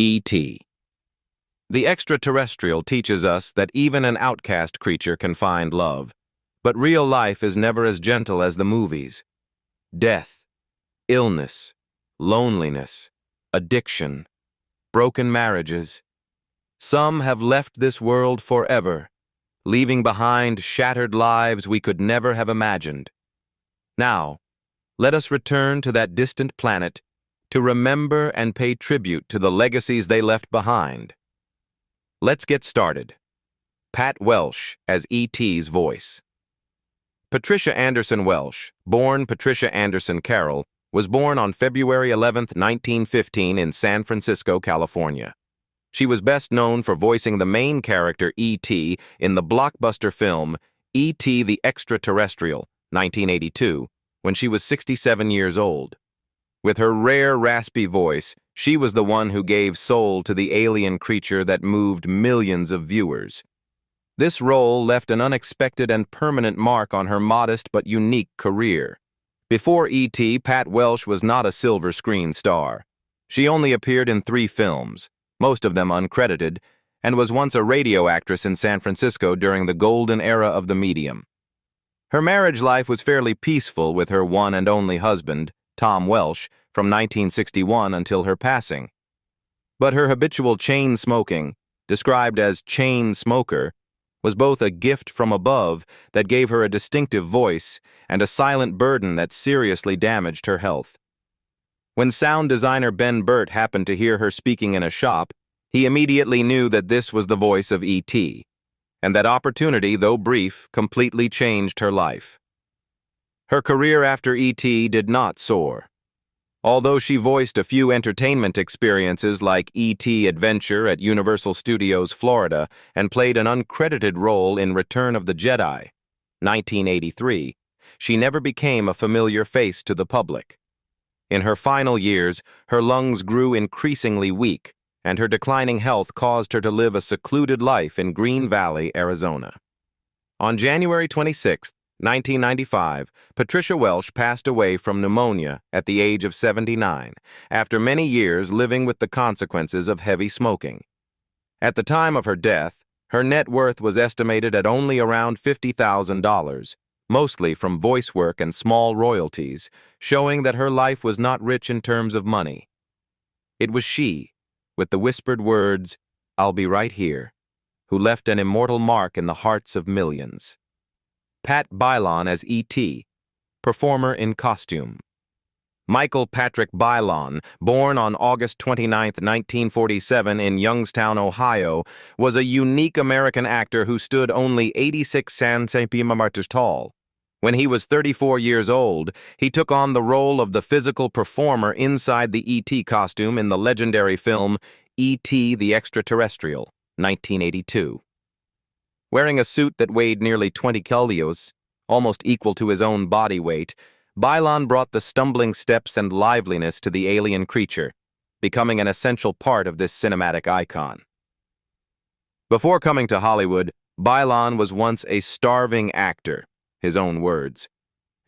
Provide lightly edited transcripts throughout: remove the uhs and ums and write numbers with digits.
E.T. The Extra-Terrestrial teaches us that even an outcast creature can find love, but real life is never as gentle as the movies. Death, illness, loneliness, addiction, broken marriages. Some have left this world forever, leaving behind shattered lives we could never have imagined. Now, let us return to that distant planet to remember and pay tribute to the legacies they left behind. Let's get started. Pat Welsh as E.T.'s voice. Patricia Anderson Welsh, born Patricia Anderson Carroll, was born on February 11, 1915 in San Francisco, California. She was best known for voicing the main character E.T. in the blockbuster film E.T. the Extra-Terrestrial, 1982, when she was 67 years old. With her rare, raspy voice, she was the one who gave soul to the alien creature that moved millions of viewers. This role left an unexpected and permanent mark on her modest but unique career. Before E.T., Pat Welsh was not a silver screen star. She only appeared in 3 films, most of them uncredited, and was once a radio actress in San Francisco during the golden era of the medium. Her marriage life was fairly peaceful with her one and only husband, Tom Welsh, from 1961 until her passing. But her habitual chain smoking, described as chain smoker, was both a gift from above that gave her a distinctive voice and a silent burden that seriously damaged her health. When sound designer Ben Burt happened to hear her speaking in a shop, he immediately knew that this was the voice of E.T., and that opportunity, though brief, completely changed her life. Her career after E.T. did not soar. Although she voiced a few entertainment experiences like E.T. Adventure at Universal Studios Florida and played an uncredited role in Return of the Jedi, 1983, she never became a familiar face to the public. In her final years, her lungs grew increasingly weak, and her declining health caused her to live a secluded life in Green Valley, Arizona. On January 26, 1995, Patricia Welsh passed away from pneumonia at the age of 79, after many years living with the consequences of heavy smoking. At the time of her death, her net worth was estimated at only around $50,000, mostly from voice work and small royalties, showing that her life was not rich in terms of money. It was she, with the whispered words, "I'll be right here," who left an immortal mark in the hearts of millions. Pat Bailon as E.T., performer in costume. Michael Patrick Bailon, born on August 29, 1947 in Youngstown, Ohio, was a unique American actor who stood only 86 centimeters tall. When he was 34 years old, he took on the role of the physical performer inside the E.T. costume in the legendary film E.T. the Extra-Terrestrial, 1982. Wearing a suit that weighed nearly 20 kilos, almost equal to his own body weight, Bailon brought the stumbling steps and liveliness to the alien creature, becoming an essential part of this cinematic icon. Before coming to Hollywood, Bailon was once a starving actor, his own words,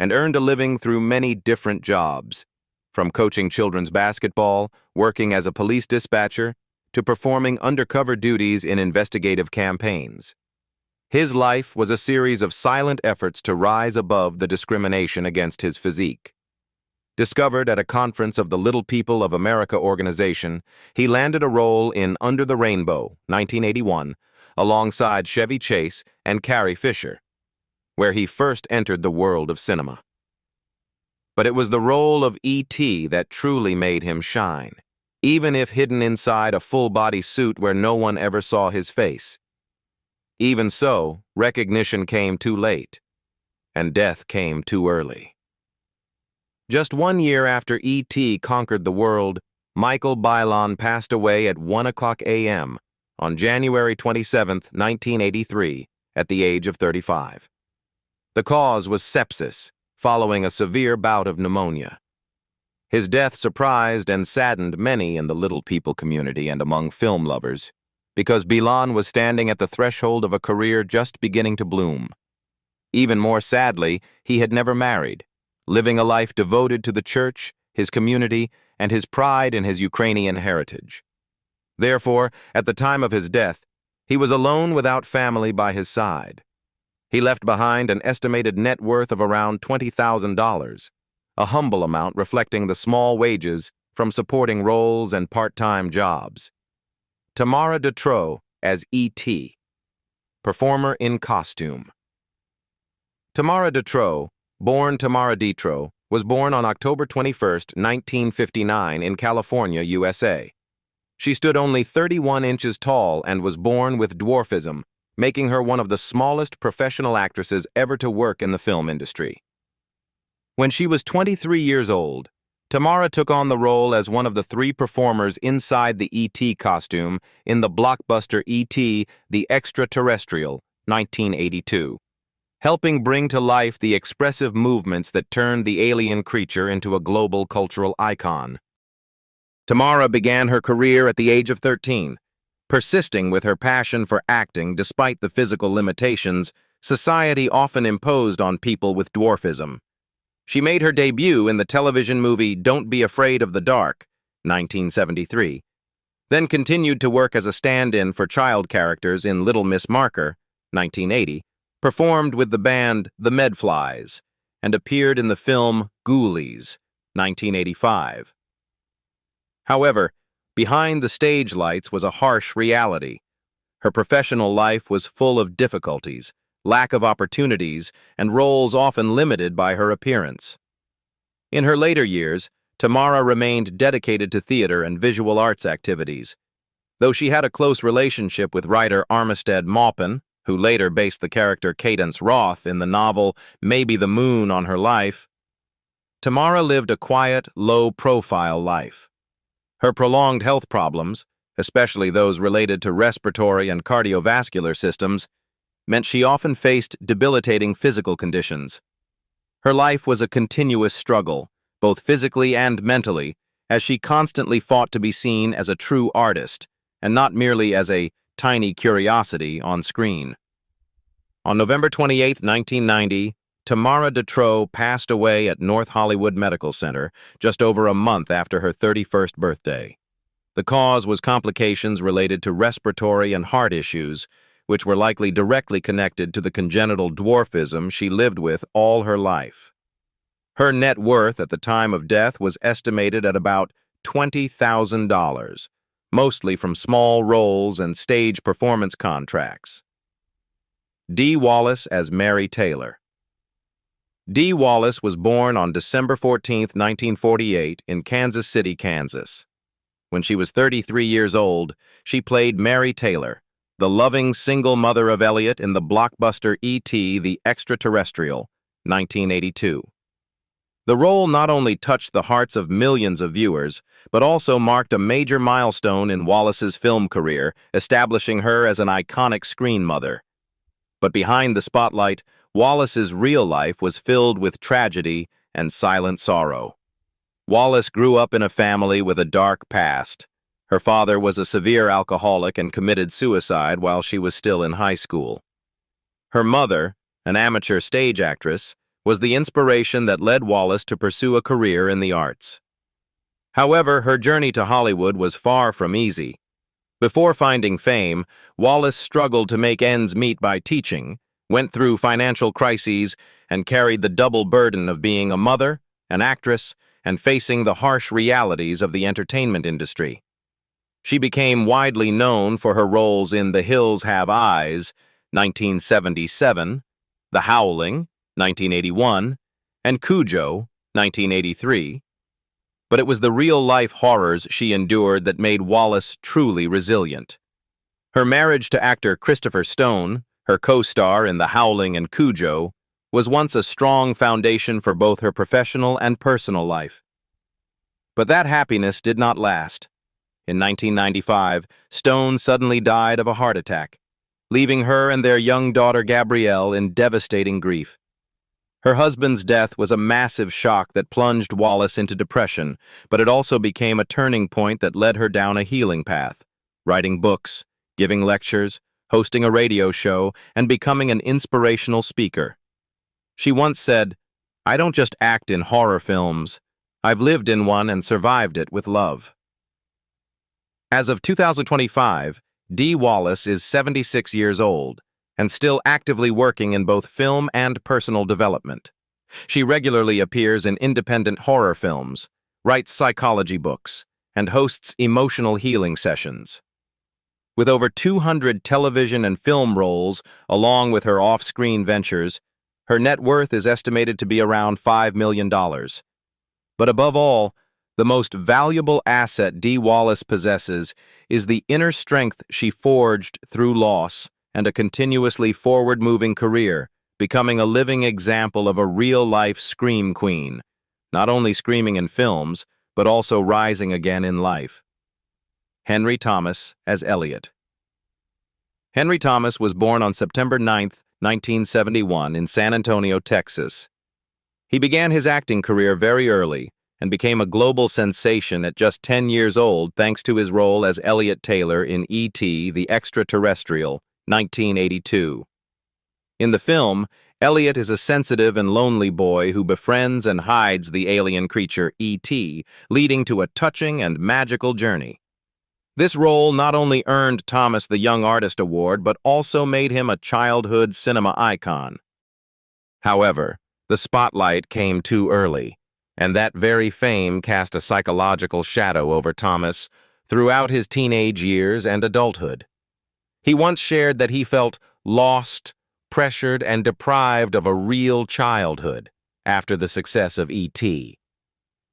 and earned a living through many different jobs, from coaching children's basketball, working as a police dispatcher, to performing undercover duties in investigative campaigns. His life was a series of silent efforts to rise above the discrimination against his physique. Discovered at a conference of the Little People of America organization, he landed a role in Under the Rainbow, 1981, alongside Chevy Chase and Carrie Fisher, where he first entered the world of cinema. But it was the role of E.T. that truly made him shine, even if hidden inside a full-body suit where no one ever saw his face. Even so, recognition came too late, and death came too early. Just 1 year after E.T. conquered the world, Michael Bailon passed away at 1:00 a.m. on January 27, 1983, at the age of 35. The cause was sepsis, following a severe bout of pneumonia. His death surprised and saddened many in the Little People community and among film lovers, because Bailon was standing at the threshold of a career just beginning to bloom. Even more sadly, he had never married, living a life devoted to the church, his community, and his pride in his Ukrainian heritage. Therefore, at the time of his death, he was alone without family by his side. He left behind an estimated net worth of around $20,000, a humble amount reflecting the small wages from supporting roles and part-time jobs. Tamara Detrow as E.T., performer in costume. Tamara Detrow, born Tamara Detrow, was born on October 21, 1959 in California, USA. She stood only 31 inches tall and was born with dwarfism, making her one of the smallest professional actresses ever to work in the film industry. When she was 23 years old, Tamara took on the role as one of the 3 performers inside the E.T. costume in the blockbuster E.T. The Extra-Terrestrial, 1982, helping bring to life the expressive movements that turned the alien creature into a global cultural icon. Tamara began her career at the age of 13, persisting with her passion for acting despite the physical limitations society often imposed on people with dwarfism. She made her debut in the television movie Don't Be Afraid of the Dark, 1973, then continued to work as a stand-in for child characters in Little Miss Marker, 1980, performed with the band The Medflies, and appeared in the film Ghoulies, 1985. However, behind the stage lights was a harsh reality. Her professional life was full of difficulties, lack of opportunities, and roles often limited by her appearance. In her later years, Tamara remained dedicated to theater and visual arts activities. Though she had a close relationship with writer Armistead Maupin, who later based the character Cadence Roth in the novel Maybe the Moon on her life, Tamara lived a quiet, low-profile life. Her prolonged health problems, especially those related to respiratory and cardiovascular systems, meant she often faced debilitating physical conditions. Her life was a continuous struggle, both physically and mentally, as she constantly fought to be seen as a true artist, and not merely as a tiny curiosity on screen. On November 28, 1990, Tamara Detrow passed away at North Hollywood Medical Center just over a month after her 31st birthday. The cause was complications related to respiratory and heart issues, which were likely directly connected to the congenital dwarfism she lived with all her life. Her net worth at the time of death was estimated at about $20,000, mostly from small roles and stage performance contracts. Dee Wallace as Mary Taylor. Dee Wallace was born on December 14, 1948, in Kansas City, Kansas. When she was 33 years old, she played Mary Taylor, the loving single mother of Elliot in the blockbuster E.T. The Extra-Terrestrial, 1982. The role not only touched the hearts of millions of viewers, but also marked a major milestone in Wallace's film career, establishing her as an iconic screen mother. But behind the spotlight, Wallace's real life was filled with tragedy and silent sorrow. Wallace grew up in a family with a dark past. Her father was a severe alcoholic and committed suicide while she was still in high school. Her mother, an amateur stage actress, was the inspiration that led Wallace to pursue a career in the arts. However, her journey to Hollywood was far from easy. Before finding fame, Wallace struggled to make ends meet by teaching, went through financial crises, and carried the double burden of being a mother, an actress, and facing the harsh realities of the entertainment industry. She became widely known for her roles in The Hills Have Eyes, 1977, The Howling, 1981, and Cujo, 1983. But it was the real-life horrors she endured that made Wallace truly resilient. Her marriage to actor Christopher Stone, her co-star in The Howling and Cujo, was once a strong foundation for both her professional and personal life. But that happiness did not last. In 1995, Stone suddenly died of a heart attack, leaving her and their young daughter Gabrielle in devastating grief. Her husband's death was a massive shock that plunged Wallace into depression, but it also became a turning point that led her down a healing path, writing books, giving lectures, hosting a radio show, and becoming an inspirational speaker. She once said, "I don't just act in horror films. I've lived in one and survived it with love." As of 2025, Dee Wallace is 76 years old and still actively working in both film and personal development. She regularly appears in independent horror films, writes psychology books, and hosts emotional healing sessions. With over 200 television and film roles, along with her off-screen ventures, her net worth is estimated to be around $5 million. But above all, the most valuable asset Dee Wallace possesses is the inner strength she forged through loss and a continuously forward-moving career, becoming a living example of a real-life scream queen, not only screaming in films, but also rising again in life. Henry Thomas as Elliot. Henry Thomas was born on September 9, 1971, in San Antonio, Texas. He began his acting career very early and became a global sensation at just 10 years old thanks to his role as Elliot Taylor in E.T. the Extra-Terrestrial, 1982. In the film, Elliot is a sensitive and lonely boy who befriends and hides the alien creature E.T., leading to a touching and magical journey. This role not only earned Thomas the Young Artist Award, but also made him a childhood cinema icon. However, the spotlight came too early, and that very fame cast a psychological shadow over Thomas throughout his teenage years and adulthood. He once shared that he felt lost, pressured, and deprived of a real childhood after the success of E.T.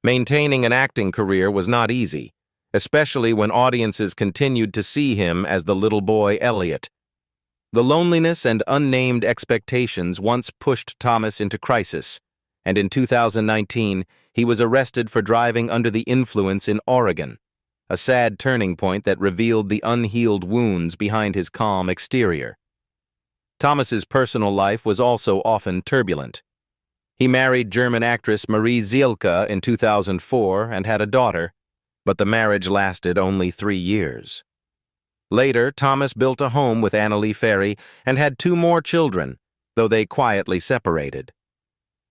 Maintaining an acting career was not easy, especially when audiences continued to see him as the little boy Elliot. The loneliness and unnamed expectations once pushed Thomas into crisis, and in 2019, he was arrested for driving under the influence in Oregon, a sad turning point that revealed the unhealed wounds behind his calm exterior. Thomas's personal life was also often turbulent. He married German actress Marie Zielke in 2004 and had a daughter, but the marriage lasted only 3 years. Later, Thomas built a home with Annalee Ferry and had 2 more children, though they quietly separated.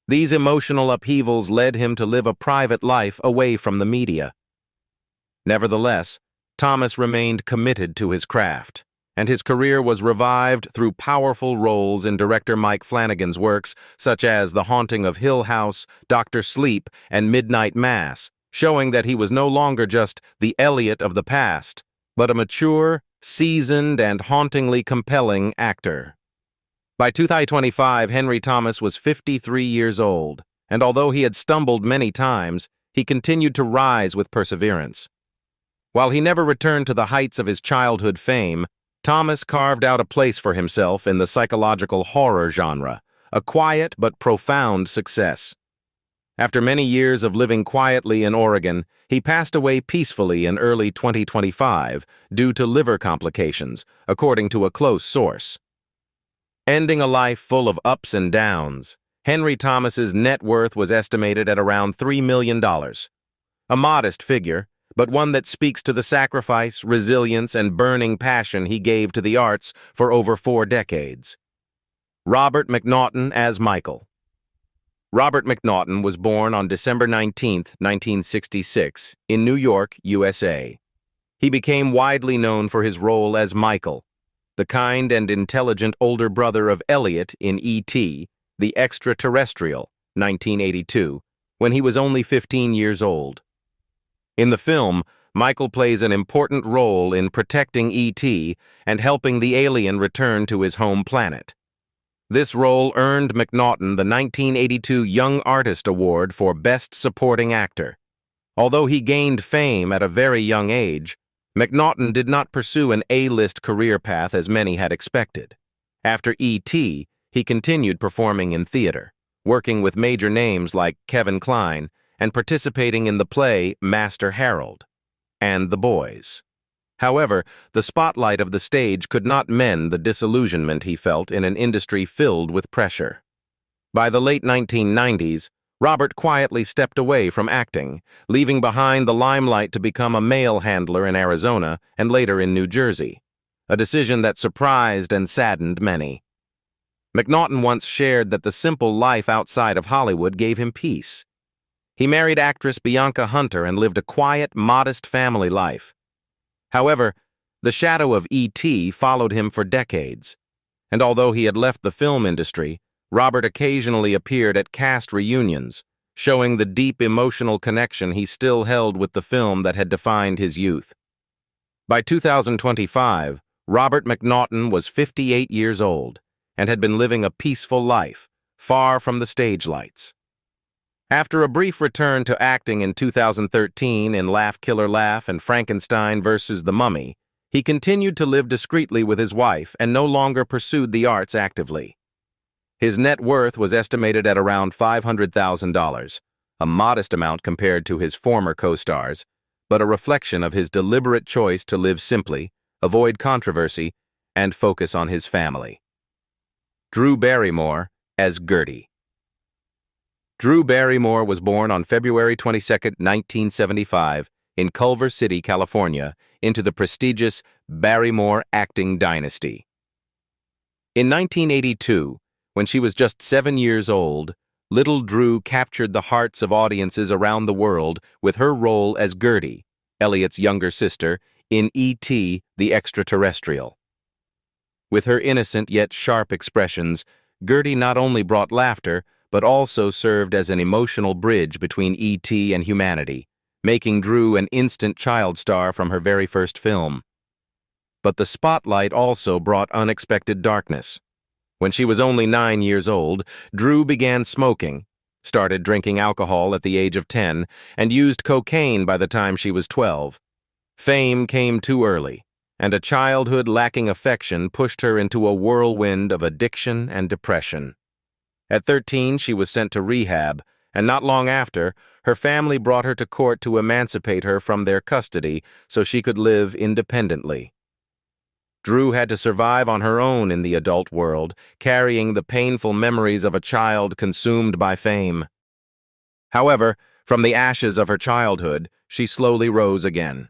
These emotional upheavals led him to live a private life away from the media. Nevertheless, Thomas remained committed to his craft, and his career was revived through powerful roles in director Mike Flanagan's works such as The Haunting of Hill House, Dr. Sleep, and Midnight Mass, showing that he was no longer just the Elliot of the past, but a mature, seasoned, and hauntingly compelling actor. By 2025, Henry Thomas was 53 years old, and although he had stumbled many times, he continued to rise with perseverance. While he never returned to the heights of his childhood fame, Thomas carved out a place for himself in the psychological horror genre, a quiet but profound success. After many years of living quietly in Oregon, he passed away peacefully in early 2025 due to liver complications, according to a close source. Ending a life full of ups and downs, Henry Thomas's net worth was estimated at around $3 million. A modest figure, but one that speaks to the sacrifice, resilience, and burning passion he gave to the arts for over 4 decades. Robert McNaughton as Michael. Robert McNaughton was born on December 19, 1966, in New York, USA. He became widely known for his role as Michael, the kind and intelligent older brother of Elliot in E.T., the Extra-Terrestrial, 1982, when he was only 15 years old. In the film, Michael plays an important role in protecting E.T. and helping the alien return to his home planet. This role earned McNaughton the 1982 Young Artist Award for Best Supporting Actor. Although he gained fame at a very young age, McNaughton did not pursue an A-list career path as many had expected. After E.T., he continued performing in theater, working with major names like Kevin Kline and participating in the play Master Harold and The Boys. However, the spotlight of the stage could not mend the disillusionment he felt in an industry filled with pressure. By the late 1990s, Robert quietly stepped away from acting, leaving behind the limelight to become a mail handler in Arizona and later in New Jersey, a decision that surprised and saddened many. McNaughton once shared that the simple life outside of Hollywood gave him peace. He married actress Bianca Hunter and lived a quiet, modest family life. However, the shadow of E.T. followed him for decades, and although he had left the film industry, Robert occasionally appeared at cast reunions, showing the deep emotional connection he still held with the film that had defined his youth. By 2025, Robert McNaughton was 58 years old and had been living a peaceful life, far from the stage lights. After a brief return to acting in 2013 in Laugh Killer Laugh and Frankenstein vs. the Mummy, he continued to live discreetly with his wife and no longer pursued the arts actively. His net worth was estimated at around $500,000, a modest amount compared to his former co-stars, but a reflection of his deliberate choice to live simply, avoid controversy, and focus on his family. Drew Barrymore as Gertie. Drew Barrymore was born on February 22, 1975, in Culver City, California, into the prestigious Barrymore acting dynasty. In 1982, when she was just 7 years old, little Drew captured the hearts of audiences around the world with her role as Gertie, Elliot's younger sister, in E.T. the Extra-Terrestrial. With her innocent yet sharp expressions, Gertie not only brought laughter, but also served as an emotional bridge between E.T. and humanity, making Drew an instant child star from her very first film. But the spotlight also brought unexpected darkness. When she was only 9 years old, Drew began smoking, started drinking alcohol at the age of 10, and used cocaine by the time she was 12. Fame came too early, and a childhood lacking affection pushed her into a whirlwind of addiction and depression. At 13, she was sent to rehab, and not long after, her family brought her to court to emancipate her from their custody so she could live independently. Drew had to survive on her own in the adult world, carrying the painful memories of a child consumed by fame. However, from the ashes of her childhood, she slowly rose again.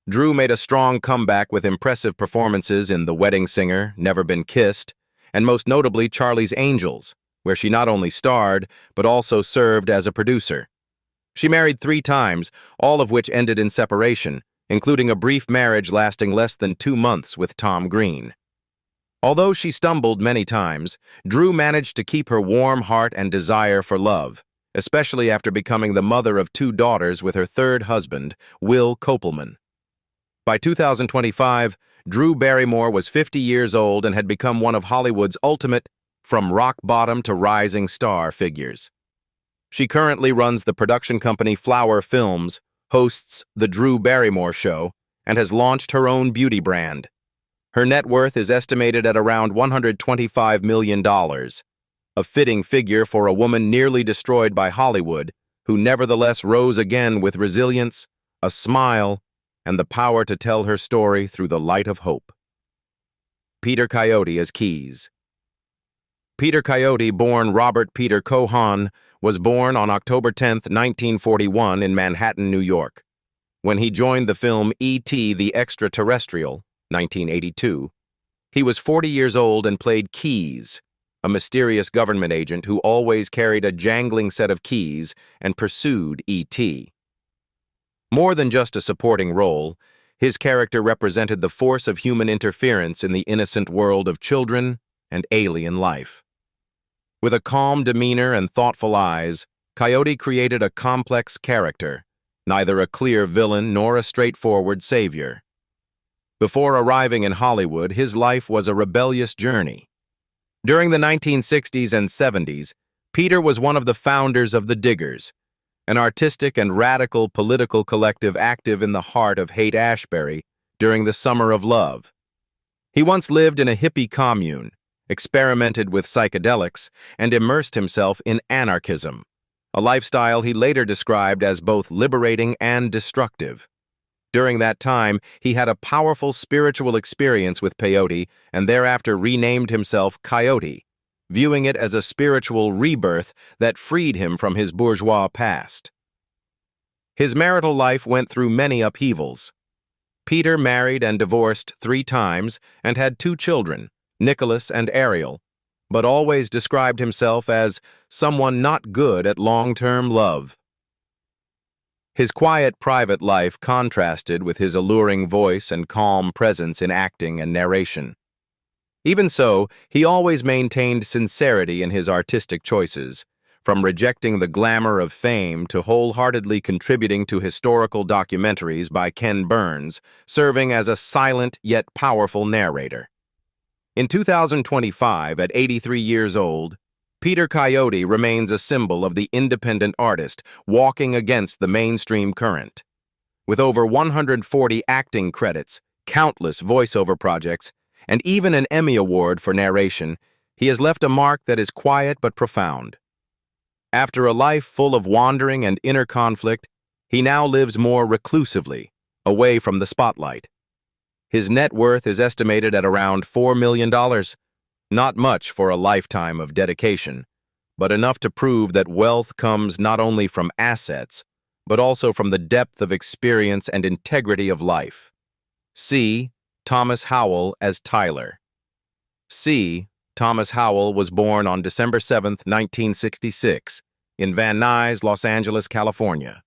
Drew made a strong comeback with impressive performances in The Wedding Singer, Never Been Kissed, and most notably Charlie's Angels, where she not only starred, but also served as a producer. She married 3 times, all of which ended in separation, including a brief marriage lasting less than 2 months with Tom Green. Although she stumbled many times, Drew managed to keep her warm heart and desire for love, especially after becoming the mother of 2 daughters with her 3rd husband, Will Kopelman. By 2025, Drew Barrymore was 50 years old and had become one of Hollywood's ultimate, from rock bottom to rising star figures. She currently runs the production company Flower Films, hosts The Drew Barrymore Show, and has launched her own beauty brand. Her net worth is estimated at around $125 million, a fitting figure for a woman nearly destroyed by Hollywood, who nevertheless rose again with resilience, a smile, and the power to tell her story through the light of hope. Peter Coyote as Keys. Peter Coyote, born Robert Peter Cohan, was born on October 10, 1941 in Manhattan, New York. When he joined the film E.T. the Extra-Terrestrial, 1982, he was 40 years old and played Keys, a mysterious government agent who always carried a jangling set of keys and pursued E.T. More than just a supporting role, his character represented the force of human interference in the innocent world of children and alien life. With a calm demeanor and thoughtful eyes, Coyote created a complex character, neither a clear villain nor a straightforward savior. Before arriving in Hollywood, his life was a rebellious journey. During the 1960s and 70s, Peter was one of the founders of the Diggers, an artistic and radical political collective active in the heart of Haight-Ashbury during the Summer of Love. He once lived in a hippie commune, experimented with psychedelics, and immersed himself in anarchism, a lifestyle he later described as both liberating and destructive. During that time, he had a powerful spiritual experience with peyote and thereafter renamed himself Coyote, viewing it as a spiritual rebirth that freed him from his bourgeois past. His marital life went through many upheavals. Peter married and divorced 3 times and had 2 children, Nicholas and Ariel, but always described himself as someone not good at long-term love. His quiet private life contrasted with his alluring voice and calm presence in acting and narration. Even so, he always maintained sincerity in his artistic choices, from rejecting the glamour of fame to wholeheartedly contributing to historical documentaries by Ken Burns, serving as a silent yet powerful narrator. In 2025, at 83 years old, Peter Coyote remains a symbol of the independent artist walking against the mainstream current. With over 140 acting credits, countless voiceover projects, and even an Emmy Award for narration, he has left a mark that is quiet but profound. After a life full of wandering and inner conflict, he now lives more reclusively, away from the spotlight. His net worth is estimated at around $4 million. Not much for a lifetime of dedication, but enough to prove that wealth comes not only from assets, but also from the depth of experience and integrity of life. C. Thomas Howell as Tyler. C. Thomas Howell was born on December 7, 1966, in Van Nuys, Los Angeles, California.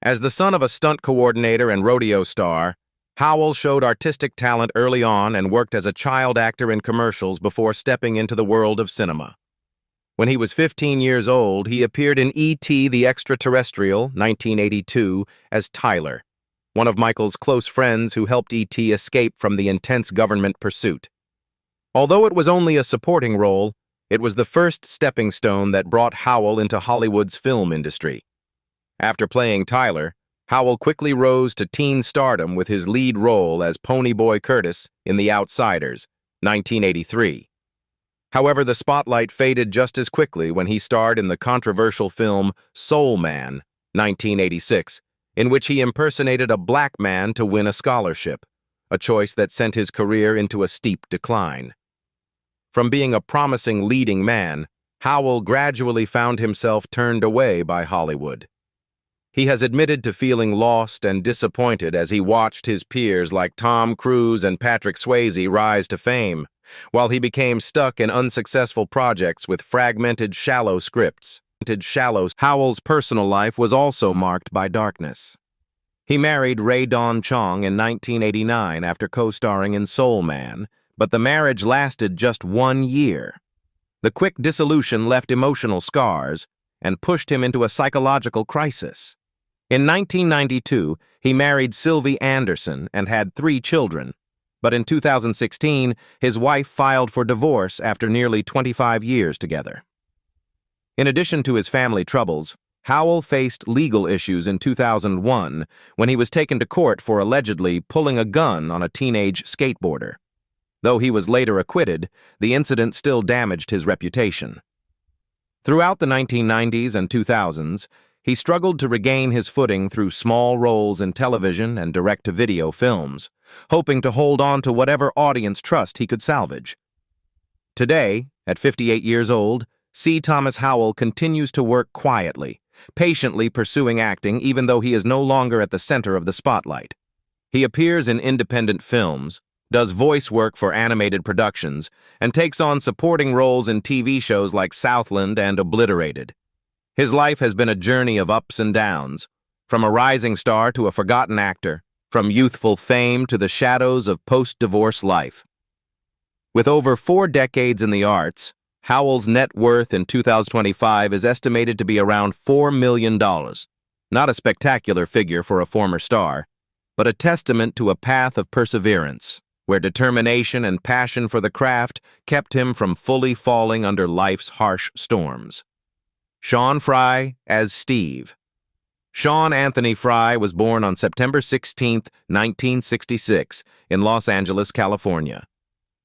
As the son of a stunt coordinator and rodeo star, Howell showed artistic talent early on and worked as a child actor in commercials before stepping into the world of cinema. When he was 15 years old, he appeared in E.T. the Extra-Terrestrial, 1982, as Tyler, one of Michael's close friends who helped E.T. escape from the intense government pursuit. Although it was only a supporting role, it was the first stepping stone that brought Howell into Hollywood's film industry. After playing Tyler, Howell quickly rose to teen stardom with his lead role as Ponyboy Curtis in The Outsiders, 1983. However, the spotlight faded just as quickly when he starred in the controversial film Soul Man, 1986, in which he impersonated a black man to win a scholarship, a choice that sent his career into a steep decline. From being a promising leading man, Howell gradually found himself turned away by Hollywood. He has admitted to feeling lost and disappointed as he watched his peers like Tom Cruise and Patrick Swayze rise to fame, while he became stuck in unsuccessful projects with fragmented, shallow scripts. Howell's personal life was also marked by darkness. He married Rae Dawn Chong in 1989 after co-starring in Soul Man, but the marriage lasted just 1 year. The quick dissolution left emotional scars and pushed him into a psychological crisis. In 1992, he married Sylvie Anderson and had 3 children, but in 2016, his wife filed for divorce after nearly 25 years together. In addition to his family troubles, Howell faced legal issues in 2001 when he was taken to court for allegedly pulling a gun on a teenage skateboarder. Though he was later acquitted, the incident still damaged his reputation. Throughout the 1990s and 2000s, he struggled to regain his footing through small roles in television and direct-to-video films, hoping to hold on to whatever audience trust he could salvage. Today, at 58 years old, C. Thomas Howell continues to work quietly, patiently pursuing acting even though he is no longer at the center of the spotlight. He appears in independent films, does voice work for animated productions, and takes on supporting roles in TV shows like Southland and Obliterated. His life has been a journey of ups and downs, from a rising star to a forgotten actor, from youthful fame to the shadows of post-divorce life. With over 4 decades in the arts, Howell's net worth in 2025 is estimated to be around $4 million. Not a spectacular figure for a former star, but a testament to a path of perseverance, where determination and passion for the craft kept him from fully falling under life's harsh storms. Sean Fry as Steve. Sean Anthony Fry was born on September 16, 1966, in Los Angeles, California.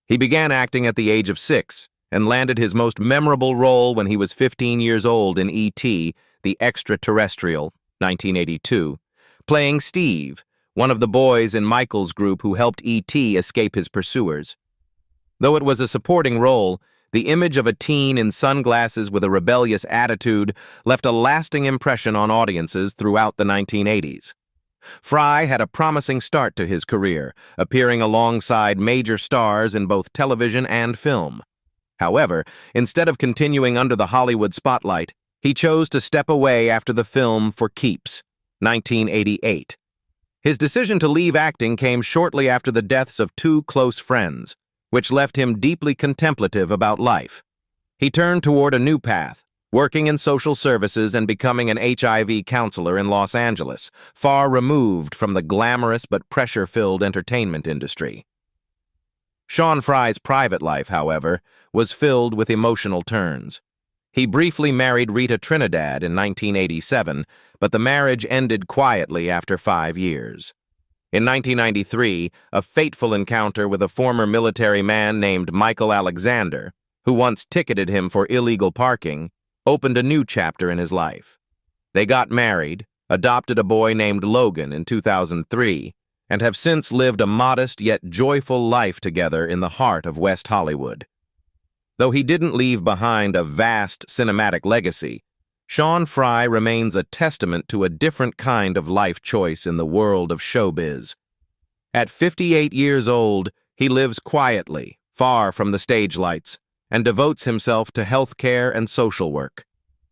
He began acting at the age of 6 and landed his most memorable role when he was 15 years old in E.T. the Extra-Terrestrial, 1982, playing Steve, one of the boys in Michael's group who helped E.T. escape his pursuers. Though it was a supporting role, the image of a teen in sunglasses with a rebellious attitude left a lasting impression on audiences throughout the 1980s. Fry had a promising start to his career, appearing alongside major stars in both television and film. However, instead of continuing under the Hollywood spotlight, He chose to step away after the film For Keeps, 1988. His decision to leave acting came shortly after the deaths of two close friends, which left him deeply contemplative about life. He turned toward a new path, working in social services and becoming an HIV counselor in Los Angeles, far removed from the glamorous but pressure-filled entertainment industry. Sean Fry's private life, however, was filled with emotional turns. He briefly married Rita Trinidad in 1987, but the marriage ended quietly after 5 years. In 1993, a fateful encounter with a former military man named Michael Alexander, who once ticketed him for illegal parking, opened a new chapter in his life. They got married, adopted a boy named Logan in 2003, and have since lived a modest yet joyful life together in the heart of West Hollywood. Though he didn't leave behind a vast cinematic legacy, Sean Fry remains a testament to a different kind of life choice in the world of showbiz. At 58 years old, he lives quietly, far from the stage lights, and devotes himself to healthcare and social work.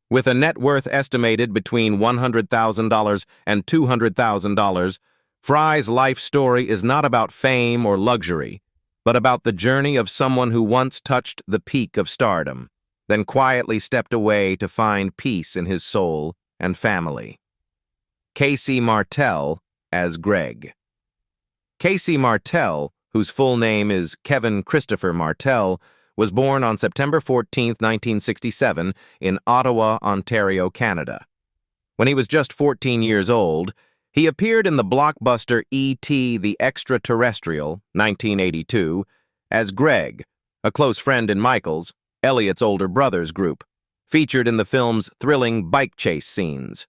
With a net worth estimated between $100,000 and $200,000, Fry's life story is not about fame or luxury, but about the journey of someone who once touched the peak of stardom, then quietly stepped away to find peace in his soul and family. Casey Martell as Greg. Casey Martell, whose full name is Kevin Christopher Martell, was born on September 14, 1967, in Ottawa, Ontario, Canada. When he was just 14 years old, he appeared in the blockbuster E.T. the Extra-Terrestrial, 1982, as Greg, a close friend in Michael's, Elliot's older brother's group, featured in the film's thrilling bike chase scenes.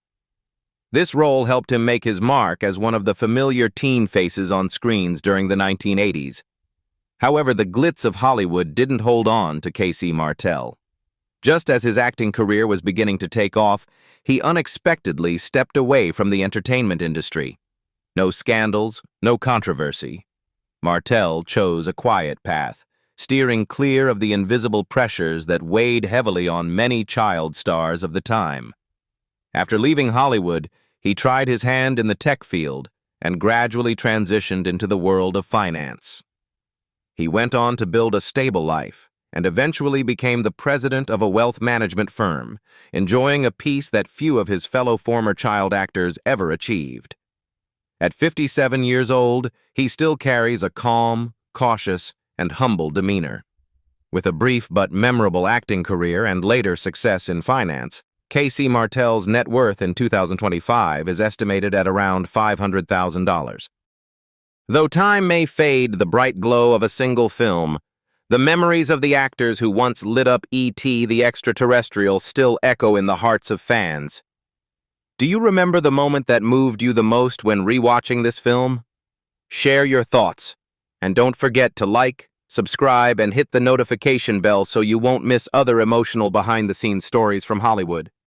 This role helped him make his mark as one of the familiar teen faces on screens during the 1980s. However, the glitz of Hollywood didn't hold on to Casey Martell. Just as his acting career was beginning to take off, he unexpectedly stepped away from the entertainment industry. No scandals, no controversy. Martell chose a quiet path, steering clear of the invisible pressures that weighed heavily on many child stars of the time. After leaving Hollywood, he tried his hand in the tech field and gradually transitioned into the world of finance. He went on to build a stable life and eventually became the president of a wealth management firm, enjoying a peace that few of his fellow former child actors ever achieved. At 57 years old, he still carries a calm, cautious, and humble demeanor. With a brief but memorable acting career and later success in finance, Casey Martell's net worth in 2025 is estimated at around $500,000. Though time may fade the bright glow of a single film, the memories of the actors who once lit up E.T. the Extra-Terrestrial still echo in the hearts of fans. Do you remember the moment that moved you the most when rewatching this film? Share your thoughts, and don't forget to like, subscribe, and hit the notification bell so you won't miss other emotional behind-the-scenes stories from Hollywood.